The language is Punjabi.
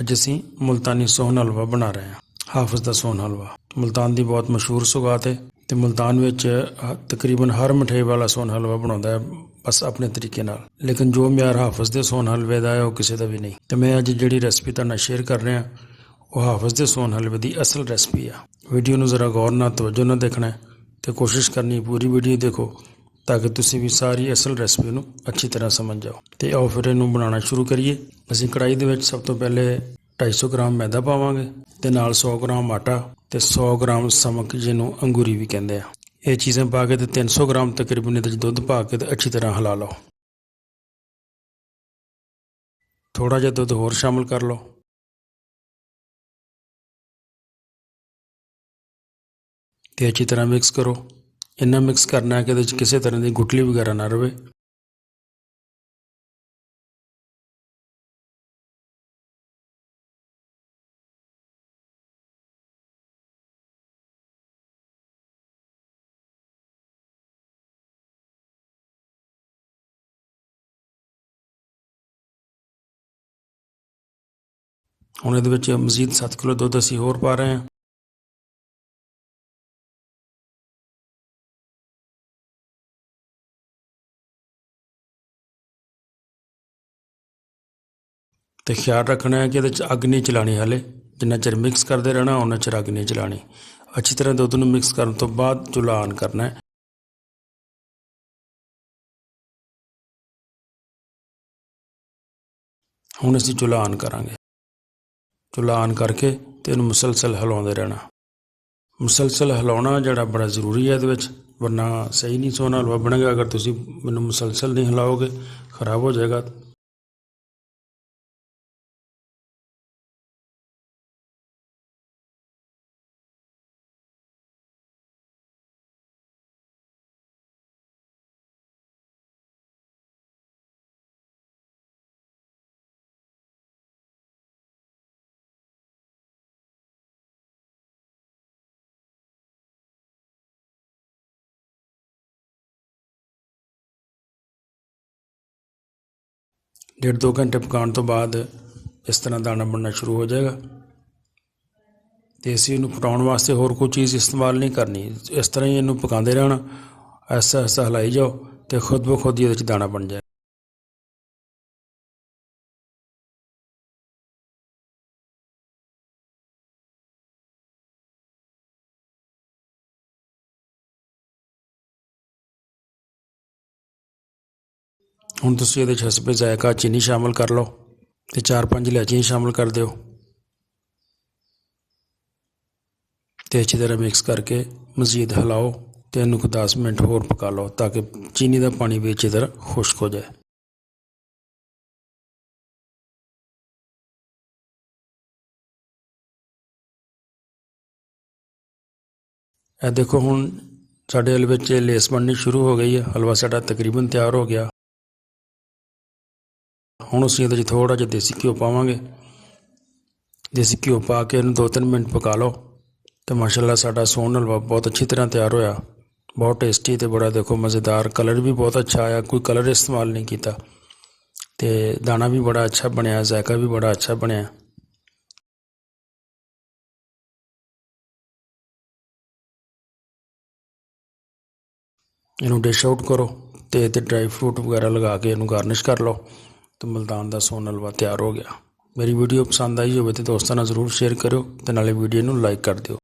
ਅੱਜ ਅਸੀਂ ਮੁਲਤਾਨੀ ਸੋਹਨ ਹਲਵਾ ਬਣਾ ਰਹੇ ਹਾਂ। ਹਾਫਿਜ਼ ਦਾ ਸੋਹਨ ਹਲਵਾ ਮੁਲਤਾਨ ਦੀ ਬਹੁਤ ਮਸ਼ਹੂਰ ਸੁਗਾਤ ਹੈ ਤੇ ਮੁਲਤਾਨ ਵਿੱਚ ਤਕਰੀਬਨ ਹਰ ਮਠਿਆਈ ਵਾਲਾ ਸੋਹਨ ਹਲਵਾ ਬਣਾਉਂਦਾ ਹੈ, ਬਸ ਆਪਣੇ ਤਰੀਕੇ ਨਾਲ। ਲੇਕਿਨ ਜੋ ਮਿਆਰ ਹਾਫਿਜ਼ ਦੇ ਸੋਹਨ ਹਲਵੇ ਦਾ ਹੈ ਉਹ ਕਿਸੇ ਦਾ ਵੀ ਨਹੀਂ। ਤੇ ਮੈਂ ਅੱਜ ਜਿਹੜੀ ਰੈਸਪੀ ਤੁਹਾਡੇ ਨਾਲ ਸ਼ੇਅਰ ਕਰ ਰਿਹਾ ਉਹ ਹਾਫਿਜ਼ ਦੇ ਸੋਹਨ ਹਲਵੇ ਦੀ ਅਸਲ ਰੈਸਪੀ ਆ। ਵੀਡੀਓ ਨੂੰ ਜ਼ਰਾ ਗੌਰ ਨਾਲ ਤਵੱਜੋ ਨਾਲ ਦੇਖਣਾ ਤੇ ਕੋਸ਼ਿਸ਼ ਕਰਨੀ ਪੂਰੀ ਵੀਡੀਓ ਦੇਖੋ ਤਾਂ ਕਿ ਤੁਸੀਂ ਵੀ ਸਾਰੀ ਅਸਲ ਰੈਸਪੀ ਨੂੰ ਅੱਛੀ ਤਰ੍ਹਾਂ ਸਮਝ ਜਾਓ। ਤੇ ਆਓ ਫਿਰ ਇਹਨੂੰ ਬਣਾਉਣਾ ਸ਼ੁਰੂ ਕਰੀਏ। ਅਸੀਂ ਕੜਾਈ ਦੇ ਵਿੱਚ ਸਭ ਤੋਂ ਪਹਿਲੇ 250 ਗ੍ਰਾਮ ਮੈਦਾ ਪਾਵਾਂਗੇ ਤੇ ਨਾਲ 100 ਗ੍ਰਾਮ ਆਟਾ ਤੇ 100 ਗ੍ਰਾਮ ਸਮਕ ਜਿਹਨੂੰ ਅੰਗੂਰੀ ਵੀ ਕਹਿੰਦੇ ਆ। ਇਹ ਚੀਜ਼ਾਂ ਪਾ ਕੇ ਤੇ 300 ਗ੍ਰਾਮ ਤਕਰੀਬਨ ਇਹਦੇ 'ਚ ਦੁੱਧ ਪਾ ਕੇ ਤੇ ਅੱਛੀ ਤਰ੍ਹਾਂ ਹਿਲਾ ਲਓ। ਥੋੜ੍ਹਾ ਜਿਹਾ ਦੁੱਧ ਹੋਰ ਸ਼ਾਮਿਲ ਕਰ ਲਓ ਤੇ ਅੱਛੀ ਤਰ੍ਹਾਂ ਮਿਕਸ ਕਰੋ। ਇੰਨਾ ਮਿਕਸ ਕਰਨਾ ਹੈ ਕਿ ਇਹਦੇ 'ਚ ਕਿਸੇ ਤਰ੍ਹਾਂ ਦੀ ਗੁਠਲੀ ਵਗੈਰਾ ਨਾ ਰਵੇ। ਹੁਣ ਇਹਦੇ ਵਿੱਚ ਮਜ਼ੀਦ 7 ਕਿਲੋ ਦੁੱਧ ਅਸੀਂ ਹੋਰ ਪਾ ਰਹੇ ਹਾਂ। ਤੇ ਖਿਆਲ ਰੱਖਣਾ ਹੈ ਕਿ ਇਹਦੇ 'ਚ ਅੱਗ ਨਹੀਂ ਚਲਾਉਣੀ ਹਾਲੇ। ਜਿੰਨਾ ਚਿਰ ਮਿਕਸ ਕਰਦੇ ਰਹਿਣਾ ਉਹਨਾਂ ਚਿਰ ਅੱਗ ਨਹੀਂ ਚਲਾਉਣੀ। ਅੱਛੀ ਤਰ੍ਹਾਂ ਦੁੱਧ ਨੂੰ ਮਿਕਸ ਕਰਨ ਤੋਂ ਬਾਅਦ ਚੁੱਲ੍ਹਾ ਆਨ ਕਰਨਾ ਹੈ। ਹੁਣ ਅਸੀਂ ਚੁੱਲ੍ਹਾ ਆਨ ਕਰਾਂਗੇ। ਚੁੱਲ੍ਹਾ ਆਨ ਕਰਕੇ ਤੇ ਇਹਨੂੰ ਮੁਸਲਸਲ ਹਿਲਾਉਂਦੇ ਰਹਿਣਾ। ਮੁਸਲਸਲ ਹਿਲਾਉਣਾ ਜਿਹੜਾ ਬੜਾ ਜ਼ਰੂਰੀ ਹੈ ਇਹਦੇ ਵਿੱਚ, ਵਰਨਾ ਸਹੀ ਨਹੀਂ ਸੋਹਨ ਹਲਵਾ ਬਣੇਗਾ। ਅਗਰ ਤੁਸੀਂ ਮੈਨੂੰ ਮੁਸਲਸਲ ਨਹੀਂ ਹਿਲਾਓਗੇ ਖਰਾਬ ਹੋ ਜਾਏਗਾ। ਡੇਢ 2 ਘੰਟੇ ਪਕਾਉਣ ਤੋਂ ਬਾਅਦ ਇਸ ਤਰ੍ਹਾਂ ਦਾਣਾ ਬਣਨਾ ਸ਼ੁਰੂ ਹੋ ਜਾਏਗਾ। ਤੇ ਅਸੀਂ ਇਹਨੂੰ ਪਕਾਉਣ ਵਾਸਤੇ ਹੋਰ ਕੋਈ ਚੀਜ਼ ਇਸਤੇਮਾਲ ਨਹੀਂ ਕਰਨੀ। ਇਸ ਤਰ੍ਹਾਂ ਹੀ ਇਹਨੂੰ ਪਕਾਉਂਦੇ ਰਹਿਣਾ, ਐਸਾ ਐਸਾ ਹਿਲਾਈ ਜਾਓ ਤੇ ਖੁਦ ਬ ਖੁਦ ਹੀ ਇਹਦੇ 'ਚ ਦਾਣਾ ਬਣ ਜਾਏ। ਹੁਣ ਤੁਸੀਂ ਇਹਦੇ 'ਚ ਹਸਬੇ ਜ਼ਾਇਕਾ ਚੀਨੀ ਸ਼ਾਮਿਲ ਕਰ ਲਓ ਤੇ 4-5 ਇਲਾਇਚੀਆਂ ਸ਼ਾਮਿਲ ਕਰ ਦਿਓ ਤੇ ਅੱਛੀ ਤਰ੍ਹਾਂ ਮਿਕਸ ਕਰਕੇ ਮਜ਼ੀਦ ਹਿਲਾਓ ਤੇ ਇਹਨੂੰ 10 ਮਿੰਟ ਹੋਰ ਪਕਾ ਲਓ ਤਾਂ ਕਿ ਚੀਨੀ ਦਾ ਪਾਣੀ ਵੀ ਅੱਛੀ ਤਰ੍ਹਾਂ ਖੁਸ਼ਕ ਹੋ ਜਾਏ। ਇਹ ਦੇਖੋ ਹੁਣ ਸਾਡੇ ਹਲਵੇ ਵਿੱਚ ਲੇਸ ਬਣਨੀ ਸ਼ੁਰੂ ਹੋ ਗਈ ਹੈ। ਹਲਵਾ ਸਾਡਾ ਤਕਰੀਬਨ ਤਿਆਰ ਹੋ ਗਿਆ। ਹੁਣ ਅਸੀਂ ਇਹਦੇ 'ਚ ਥੋੜ੍ਹਾ ਜਿਹਾ ਦੇਸੀ ਘਿਓ ਪਾਵਾਂਗੇ। ਦੇਸੀ ਘਿਓ ਪਾ ਕੇ ਇਹਨੂੰ 2-3 ਮਿੰਟ ਪਕਾ ਲਓ ਤੇ ਮਾਸ਼ਾਅੱਲਾ ਸਾਡਾ ਸੋਹਨ ਹਲਵਾ ਬਹੁਤ ਅੱਛੀ ਤਰ੍ਹਾਂ ਤਿਆਰ ਹੋਇਆ। ਬਹੁਤ ਟੇਸਟੀ ਤੇ ਬੜਾ ਦੇਖੋ ਮਜ਼ੇਦਾਰ, ਕਲਰ ਵੀ ਬਹੁਤ ਅੱਛਾ ਆਇਆ, ਕੋਈ ਕਲਰ ਇਸਤੇਮਾਲ ਨਹੀਂ ਕੀਤਾ ਤੇ ਦਾਣਾ ਵੀ ਬੜਾ ਅੱਛਾ ਬਣਿਆ, ਜ਼ਾਇਕਾ ਵੀ ਬੜਾ ਅੱਛਾ ਬਣਿਆ। ਇਹਨੂੰ ਡਿਸ਼ ਆਊਟ ਕਰੋ ਤੇ ਡਰਾਈ ਫਰੂਟ ਵਗੈਰਾ ਲਗਾ ਕੇ ਇਹਨੂੰ ਗਾਰਨਿਸ਼ ਕਰ ਲਓ ਤੇ ਮੁਲਤਾਨ ਦਾ ਸੋਹਨ ਹਲਵਾ ਤਿਆਰ ਹੋ ਗਿਆ। ਮੇਰੀ ਵੀਡੀਓ ਪਸੰਦ ਆਈ ਹੋਵੇ ਤੇ ਦੋਸਤਾਂ ਨਾਲ ਜ਼ਰੂਰ ਸ਼ੇਅਰ ਕਰਿਓ ਤੇ ਨਾਲੇ ਵੀਡੀਓ ਨੂੰ ਲਾਈਕ ਕਰ ਦਿਓ।